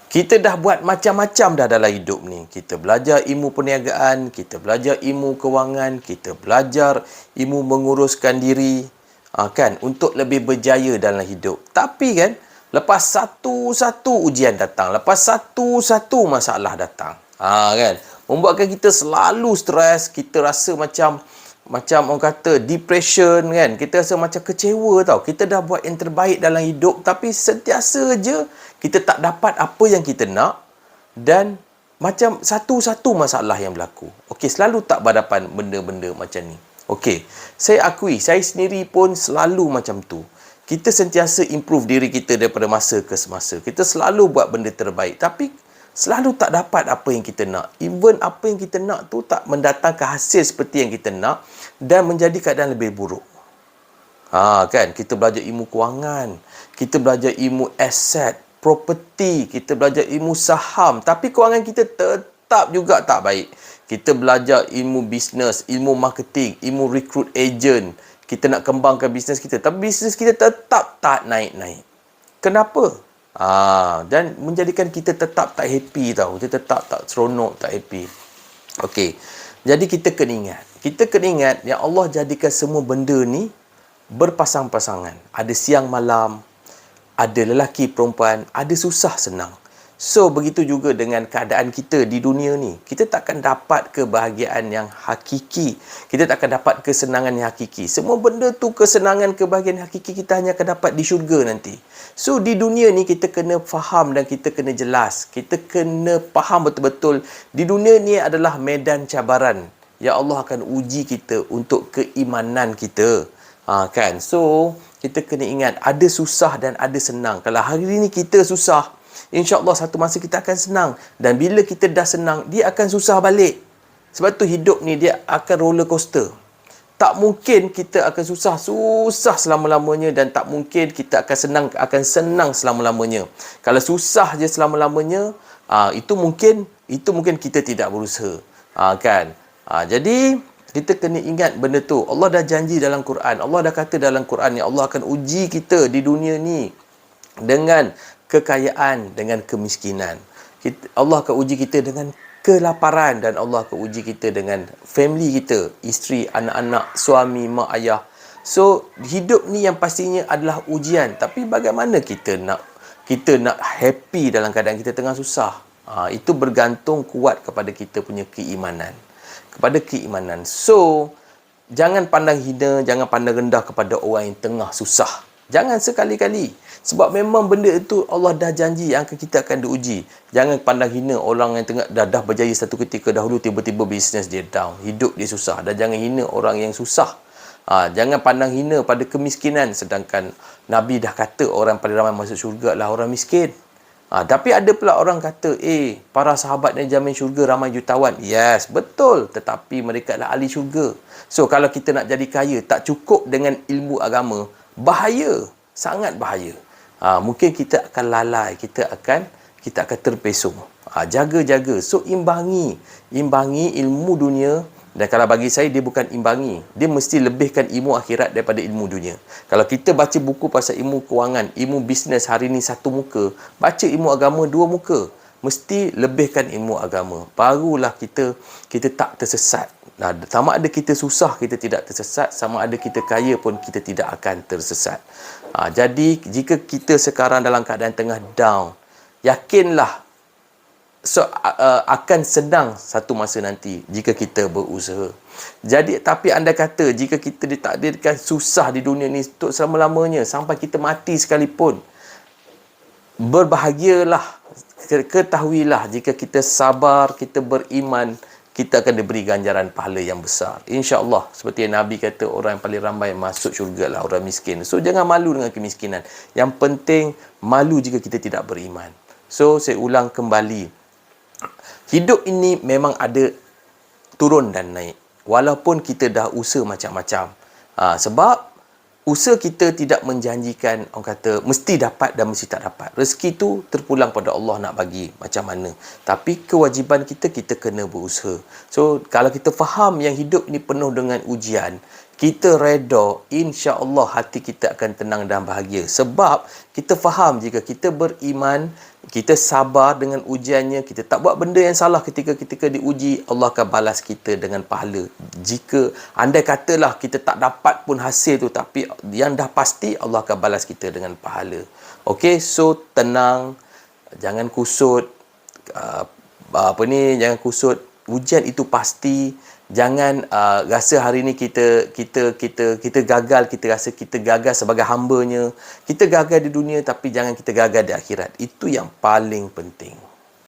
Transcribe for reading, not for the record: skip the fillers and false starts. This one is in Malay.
Kita dah buat macam-macam dah dalam hidup ni. Kita belajar ilmu perniagaan, kita belajar ilmu kewangan, kita belajar ilmu menguruskan diri, kan, untuk lebih berjaya dalam hidup. Tapi kan, lepas satu-satu ujian datang, lepas satu-satu masalah datang, kan, membuatkan kita selalu stres, kita rasa macam orang kata depression, kan, kita rasa macam kecewa tau. Kita dah buat yang terbaik dalam hidup tapi sentiasa je kita tak dapat apa yang kita nak, dan macam satu-satu masalah yang berlaku. Okey, selalu tak berhadapan benda-benda macam ni. Okey, saya akui, saya sendiri pun selalu macam tu. Kita sentiasa improve diri kita daripada masa ke semasa. Kita selalu buat benda terbaik tapi selalu tak dapat apa yang kita nak. Even apa yang kita nak tu tak mendatangkan hasil seperti yang kita nak, dan menjadi keadaan lebih buruk. Kan, kita belajar ilmu kewangan, kita belajar ilmu aset, property, kita belajar ilmu saham, tapi kewangan kita tetap juga tak baik. Kita belajar ilmu bisnes, ilmu marketing, ilmu recruit agent, kita nak kembangkan bisnes kita, tapi bisnes kita tetap tak naik-naik. Kenapa? Dan menjadikan kita tetap tak happy tau. Kita tetap tak seronok, tak happy. Okey. Jadi kita kena ingat yang Allah jadikan semua benda ni berpasang-pasangan. Ada siang malam, ada lelaki perempuan, ada susah senang. So begitu juga dengan keadaan kita di dunia ni. Kita takkan dapat kebahagiaan yang hakiki. Kita takkan dapat kesenangan yang hakiki. Semua benda tu, kesenangan, kebahagiaan hakiki kita hanya akan dapat di syurga nanti. So di dunia ni kita kena faham dan kita kena jelas. Kita kena faham betul-betul di dunia ni adalah medan cabaran. Ya Allah akan uji kita untuk keimanan kita. Kan? So kita kena ingat ada susah dan ada senang. Kalau hari ni kita susah, insya-Allah satu masa kita akan senang, dan bila kita dah senang dia akan susah balik. Sebab tu hidup ni dia akan roller coaster. Tak mungkin kita akan susah selama-lamanya, dan tak mungkin kita akan senang selama-lamanya. Kalau susah je selama-lamanya, itu mungkin kita tidak berusaha. Kan? Jadi kita kena ingat benda tu. Allah dah janji dalam Quran. Allah dah kata dalam Quran yang Allah akan uji kita di dunia ni dengan kekayaan, dengan kemiskinan. Allah akan uji kita dengan kelaparan, dan Allah akan uji kita dengan family kita, isteri, anak-anak, suami, mak, ayah. So hidup ni yang pastinya adalah ujian. Tapi bagaimana kita nak happy dalam keadaan kita tengah susah? Itu bergantung kuat kepada kita punya keimanan. So jangan pandang hina, jangan pandang rendah kepada orang yang tengah susah. Jangan sekali-kali. Sebab memang benda itu Allah dah janji yang kita akan diuji. Jangan pandang hina orang yang tengah dah berjaya satu ketika dahulu, tiba-tiba bisnes dia down, hidup dia susah. Dan jangan hina orang yang susah. Jangan pandang hina pada kemiskinan, sedangkan Nabi dah kata orang paling ramai masuk syurga adalah orang miskin. Tapi ada pula orang kata, para sahabat yang jamin syurga ramai jutawan. Yes, betul. Tetapi mereka adalah ahli syurga. So, kalau kita nak jadi kaya, tak cukup dengan ilmu agama. Bahaya. Sangat bahaya. Mungkin kita akan lalai. Kita akan terpesong. Jaga-jaga. So, imbangi ilmu dunia. Dan kalau bagi saya, dia bukan imbangi. Dia mesti lebihkan ilmu akhirat daripada ilmu dunia. Kalau kita baca buku pasal ilmu kewangan, ilmu bisnes hari ni satu muka, baca ilmu agama dua muka. Mesti lebihkan ilmu agama. Barulah kita tak tersesat. Sama ada kita susah, kita tidak tersesat. Sama ada kita kaya pun, kita tidak akan tersesat. Jadi, jika kita sekarang dalam keadaan tengah down, yakinlah akan senang satu masa nanti jika kita berusaha. Jadi, tapi anda kata jika kita ditakdirkan susah di dunia ni untuk selama-lamanya sampai kita mati sekalipun, berbahagialah, ketahuilah jika kita sabar, kita beriman, kita akan diberi ganjaran pahala yang besar. InsyaAllah, seperti yang Nabi kata, orang yang paling ramai masuk syurga lah orang miskin. So, jangan malu dengan kemiskinan. Yang penting, malu jika kita tidak beriman. So, saya ulang kembali. Hidup ini memang ada turun dan naik. Walaupun kita dah usaha macam-macam. Sebab usaha kita tidak menjanjikan, orang kata, mesti dapat dan mesti tak dapat. Rezeki tu terpulang pada Allah nak bagi macam mana. Tapi kewajipan kita kena berusaha. So, kalau kita faham yang hidup ni penuh dengan ujian, kita reda, insya-Allah hati kita akan tenang dan bahagia. Sebab kita faham jika kita beriman, kita sabar dengan ujiannya, kita tak buat benda yang salah ketika diuji, Allah akan balas kita dengan pahala. Jika andai katalah kita tak dapat pun hasil tu, tapi yang dah pasti Allah akan balas kita dengan pahala. Okey, so tenang, jangan kusut, jangan kusut. Ujian itu pasti. Jangan rasa hari ni kita gagal, kita rasa kita gagal sebagai hambanya. Kita gagal di dunia, tapi jangan kita gagal di akhirat. Itu yang paling penting.